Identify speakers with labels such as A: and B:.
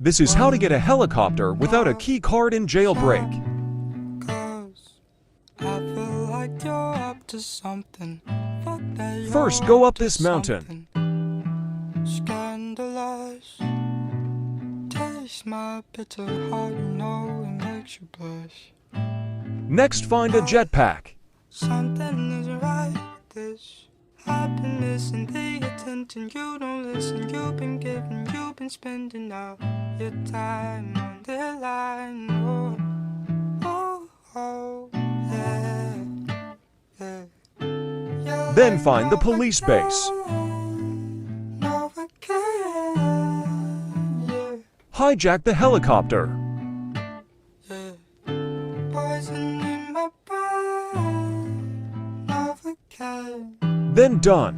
A: This is how to get a helicopter without a key card in Jailbreak.
B: 'Cause I feel like you're up to something. Fuck that you're
A: First, go up
B: to
A: this mountain.
B: something. Scandalous. Taste my bitter heart, you know it makes you blush.
A: Next, find a jetpack.
B: Something isn't right with this. I've been missing the attention. You don't listen. You've been giving. You've been spending all your time on the line. Oh, oh, oh, yeah, yeah. You're
A: Then
B: like,
A: find the
B: no, I
A: police base.
B: can't. No, I can't. Yeah,
A: Hijack the helicopter.
B: yeah. Poison in my brain. No, I can't.
A: Then done.